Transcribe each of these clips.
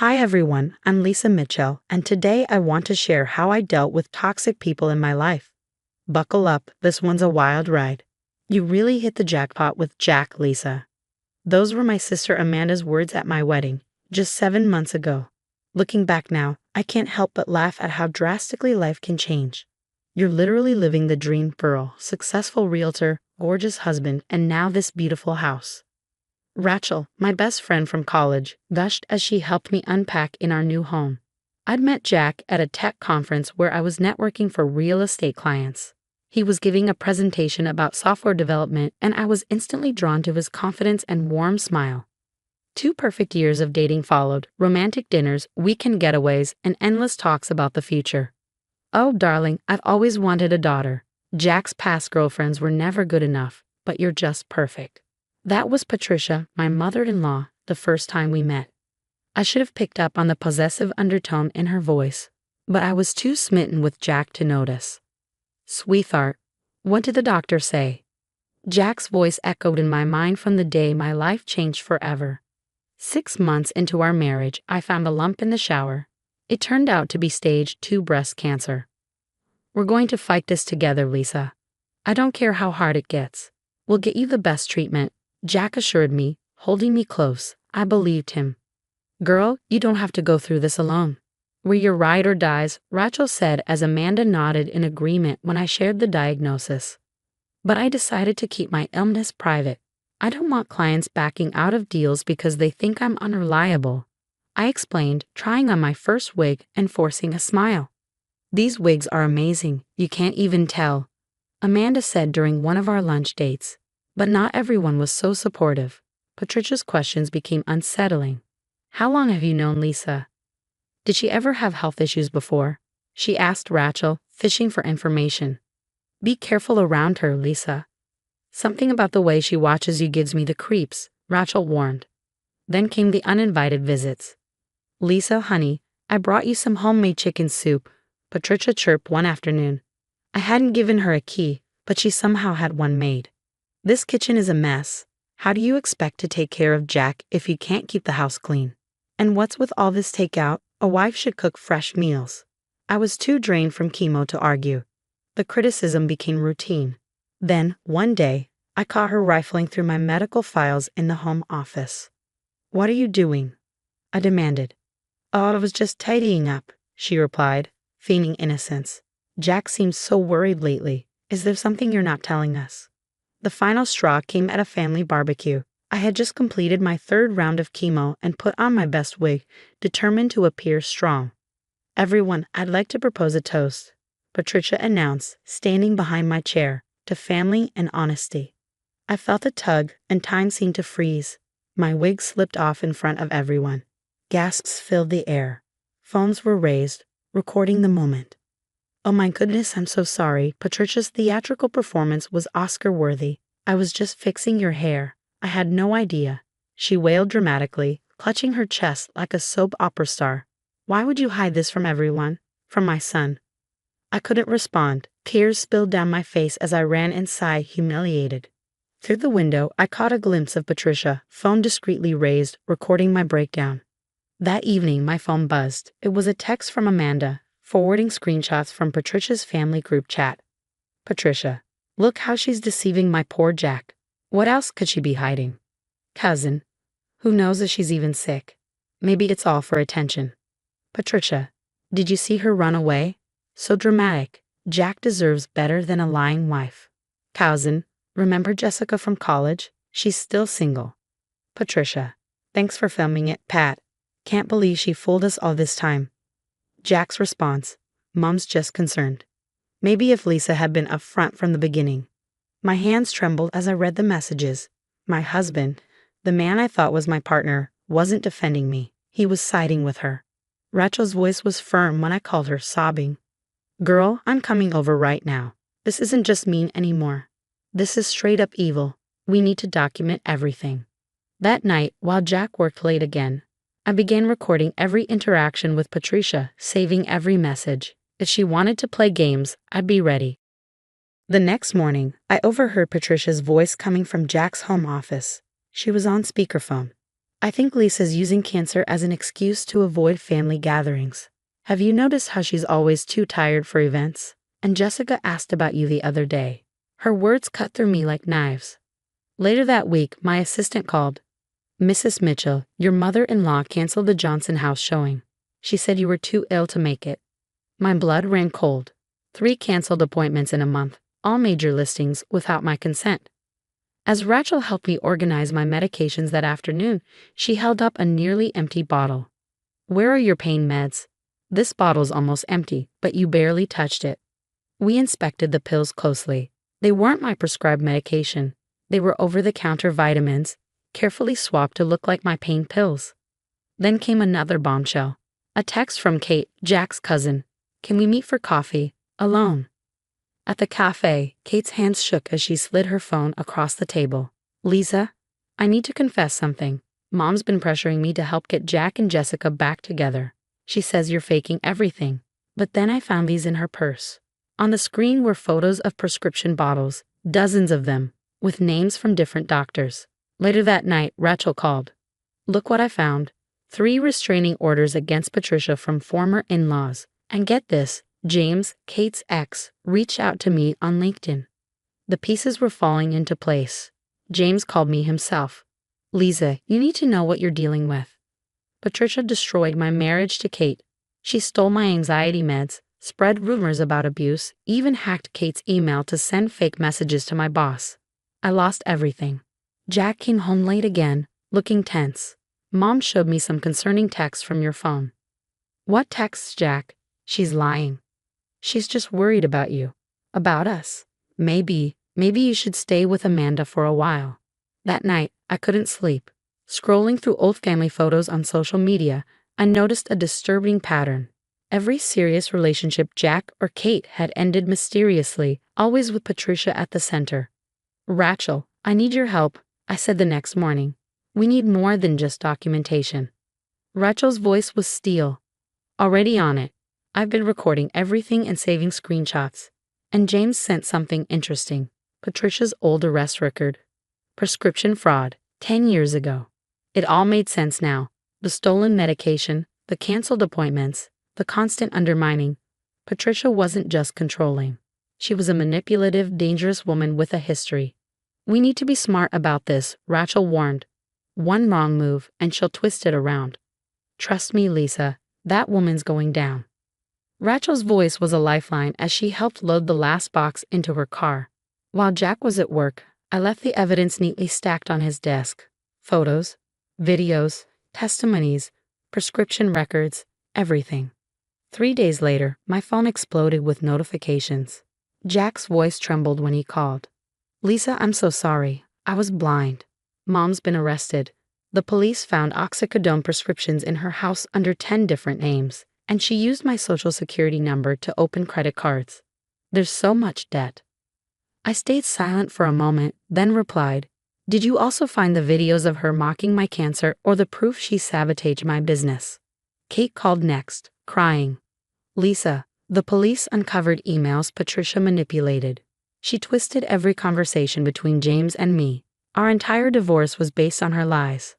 Hi everyone, I'm Lisa Mitchell, and today I want to share how I dealt with toxic people in my life. Buckle up, this one's a wild ride. You really hit the jackpot with Jack, Lisa. Those were my sister Amanda's words at my wedding, just 7 months ago. Looking back now, I can't help but laugh at how drastically life can change. You're literally living the dream girl, successful realtor, gorgeous husband, and now this beautiful house. Rachel, my best friend from college, gushed as she helped me unpack in our new home. I'd met Jack at a tech conference where I was networking for real estate clients. He was giving a presentation about software development, and I was instantly drawn to his confidence and warm smile. 2 perfect years of dating followed, romantic dinners, weekend getaways, and endless talks about the future. Oh, darling, I've always wanted a daughter. Jack's past girlfriends were never good enough, but you're just perfect. That was Patricia, my mother-in-law, the first time we met. I should have picked up on the possessive undertone in her voice, but I was too smitten with Jack to notice. Sweetheart, what did the doctor say? Jack's voice echoed in my mind from the day my life changed forever. 6 months into our marriage, I found a lump in the shower. It turned out to be stage 2 breast cancer. We're going to fight this together, Lisa. I don't care how hard it gets. We'll get you the best treatment, Jack assured me, holding me close. I believed him. Girl, you don't have to go through this alone. We're your ride or dies, Rachel said as Amanda nodded in agreement when I shared the diagnosis. But I decided to keep my illness private. I don't want clients backing out of deals because they think I'm unreliable. I explained, trying on my first wig and forcing a smile. These wigs are amazing, you can't even tell, Amanda said during one of our lunch dates. But not everyone was so supportive. Patricia's questions became unsettling. How long have you known Lisa? Did she ever have health issues before? She asked Rachel, fishing for information. Be careful around her, Lisa. Something about the way she watches you gives me the creeps, Rachel warned. Then came the uninvited visits. Lisa, honey, I brought you some homemade chicken soup, Patricia chirped one afternoon. I hadn't given her a key, but she somehow had one made. This kitchen is a mess. How do you expect to take care of Jack if you can't keep the house clean? And what's with all this takeout? A wife should cook fresh meals. I was too drained from chemo to argue. The criticism became routine. Then, one day, I caught her rifling through my medical files in the home office. What are you doing? I demanded. Oh, I was just tidying up, she replied, feigning innocence. Jack seems so worried lately. Is there something you're not telling us? The final straw came at a family barbecue. I had just completed my 3rd round of chemo and put on my best wig, determined to appear strong. Everyone, I'd like to propose a toast, Patricia announced, standing behind my chair, to family and honesty. I felt a tug, and time seemed to freeze. My wig slipped off in front of everyone. Gasps filled the air. Phones were raised, recording the moment. Oh my goodness, I'm so sorry. Patricia's theatrical performance was Oscar-worthy. I was just fixing your hair. I had no idea. She wailed dramatically, clutching her chest like a soap opera star. Why would you hide this from everyone? From my son? I couldn't respond. Tears spilled down my face as I ran inside, humiliated. Through the window, I caught a glimpse of Patricia, phone discreetly raised, recording my breakdown. That evening, my phone buzzed. It was a text from Amanda, forwarding screenshots from Patricia's family group chat. Patricia, look how she's deceiving my poor Jack. What else could she be hiding? Cousin, who knows if she's even sick? Maybe it's all for attention. Patricia, did you see her run away? So dramatic. Jack deserves better than a lying wife. Cousin, remember Jessica from college? She's still single. Patricia, thanks for filming it, Pat. Can't believe she fooled us all this time. Jack's response, Mom's just concerned. Maybe if Lisa had been upfront from the beginning. My hands trembled as I read the messages. My husband, the man I thought was my partner, wasn't defending me. He was siding with her. Rachel's voice was firm when I called her, sobbing. Girl, I'm coming over right now. This isn't just mean anymore. This is straight up evil. We need to document everything. That night, while Jack worked late again, I began recording every interaction with Patricia, saving every message. If she wanted to play games, I'd be ready. The next morning, I overheard Patricia's voice coming from Jack's home office. She was on speakerphone. I think Lisa's using cancer as an excuse to avoid family gatherings. Have you noticed how she's always too tired for events? And Jessica asked about you the other day. Her words cut through me like knives. Later that week, my assistant called. Mrs. Mitchell, your mother-in-law canceled the Johnson House showing. She said you were too ill to make it. My blood ran cold. 3 canceled appointments in a month, all major listings without my consent. As Rachel helped me organize my medications that afternoon, she held up a nearly empty bottle. Where are your pain meds? This bottle's almost empty, but you barely touched it. We inspected the pills closely. They weren't my prescribed medication. They were over-the-counter vitamins, carefully swapped to look like my pain pills. Then came another bombshell. A text from Kate, Jack's cousin. Can we meet for coffee? Alone. At the cafe, Kate's hands shook as she slid her phone across the table. Lisa, I need to confess something. Mom's been pressuring me to help get Jack and Jessica back together. She says you're faking everything. But then I found these in her purse. On the screen were photos of prescription bottles, dozens of them, with names from different doctors. Later that night, Rachel called. Look what I found. 3 restraining orders against Patricia from former in-laws. And get this, James, Kate's ex, reached out to me on LinkedIn. The pieces were falling into place. James called me himself. Lisa, you need to know what you're dealing with. Patricia destroyed my marriage to Kate. She stole my anxiety meds, spread rumors about abuse, even hacked Kate's email to send fake messages to my boss. I lost everything. Jack came home late again, looking tense. Mom showed me some concerning texts from your phone. What texts, Jack? She's lying. She's just worried about you. About us. Maybe you should stay with Amanda for a while. That night, I couldn't sleep. Scrolling through old family photos on social media, I noticed a disturbing pattern. Every serious relationship Jack or Kate had ended mysteriously, always with Patricia at the center. Rachel, I need your help, I said the next morning. We need more than just documentation. Rachel's voice was steel. Already on it. I've been recording everything and saving screenshots. And James sent something interesting. Patricia's old arrest record. Prescription fraud, 10 years ago. It all made sense now. The stolen medication, the canceled appointments, the constant undermining. Patricia wasn't just controlling. She was a manipulative, dangerous woman with a history. We need to be smart about this, Rachel warned. One wrong move, and she'll twist it around. Trust me, Lisa, that woman's going down. Rachel's voice was a lifeline as she helped load the last box into her car. While Jack was at work, I left the evidence neatly stacked on his desk. Photos, videos, testimonies, prescription records, everything. 3 days later, my phone exploded with notifications. Jack's voice trembled when he called. Lisa, I'm so sorry. I was blind. Mom's been arrested. The police found oxycodone prescriptions in her house under 10 different names, and she used my social security number to open credit cards. There's so much debt. I stayed silent for a moment, then replied, Did you also find the videos of her mocking my cancer or the proof she sabotaged my business? Kate called next, crying. Lisa, the police uncovered emails Patricia manipulated. She twisted every conversation between James and me. Our entire divorce was based on her lies.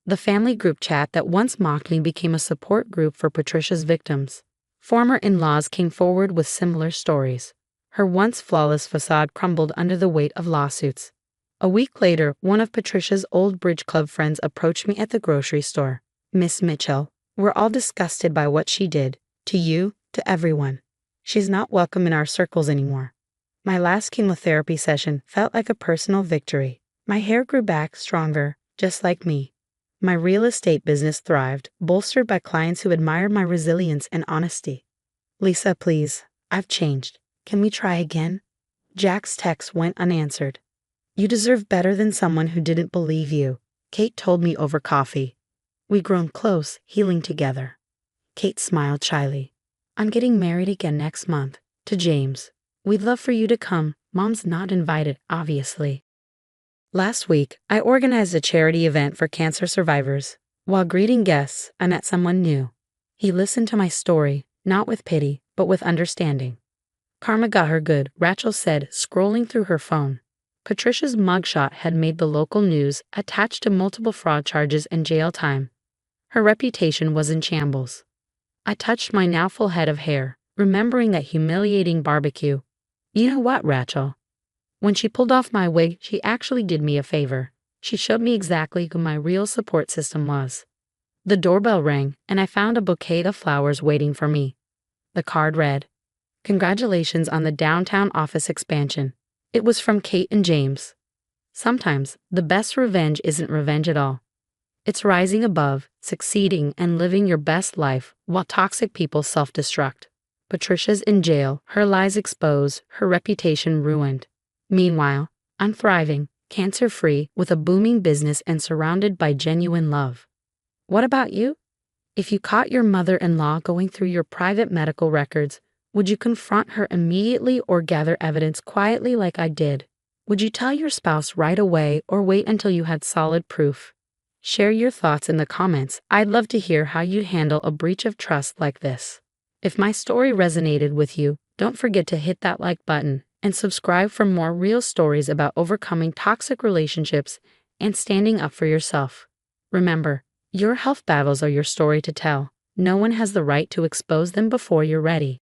The family group chat that once mocked me became a support group for Patricia's victims. Former in-laws came forward with similar stories. Her once flawless facade crumbled under the weight of lawsuits. A week later, one of Patricia's old bridge club friends approached me at the grocery store. Miss Mitchell, we're all disgusted by what she did. To you, to everyone. She's not welcome in our circles anymore. My last chemotherapy session felt like a personal victory. My hair grew back stronger, just like me. My real estate business thrived, bolstered by clients who admired my resilience and honesty. Lisa, please, I've changed. Can we try again? Jack's text went unanswered. You deserve better than someone who didn't believe you, Kate told me over coffee. We'd grown close, healing together. Kate smiled shyly. I'm getting married again next month, to James. We'd love for you to come. Mom's not invited, obviously. Last week, I organized a charity event for cancer survivors. While greeting guests, I met someone new. He listened to my story, not with pity, but with understanding. Karma got her good, Rachel said, scrolling through her phone. Patricia's mugshot had made the local news, attached to multiple fraud charges and jail time. Her reputation was in shambles. I touched my now full head of hair, remembering that humiliating barbecue. You know what, Rachel? When she pulled off my wig, she actually did me a favor. She showed me exactly who my real support system was. The doorbell rang, and I found a bouquet of flowers waiting for me. The card read, "Congratulations on the downtown office expansion." It was from Kate and James. Sometimes, the best revenge isn't revenge at all. It's rising above, succeeding, and living your best life while toxic people self-destruct. Patricia's in jail, her lies exposed, her reputation ruined. Meanwhile, I'm thriving, cancer-free, with a booming business and surrounded by genuine love. What about you? If you caught your mother-in-law going through your private medical records, would you confront her immediately or gather evidence quietly like I did? Would you tell your spouse right away or wait until you had solid proof? Share your thoughts in the comments. I'd love to hear how you handle a breach of trust like this. If my story resonated with you, don't forget to hit that like button and subscribe for more real stories about overcoming toxic relationships and standing up for yourself. Remember, your health battles are your story to tell. No one has the right to expose them before you're ready.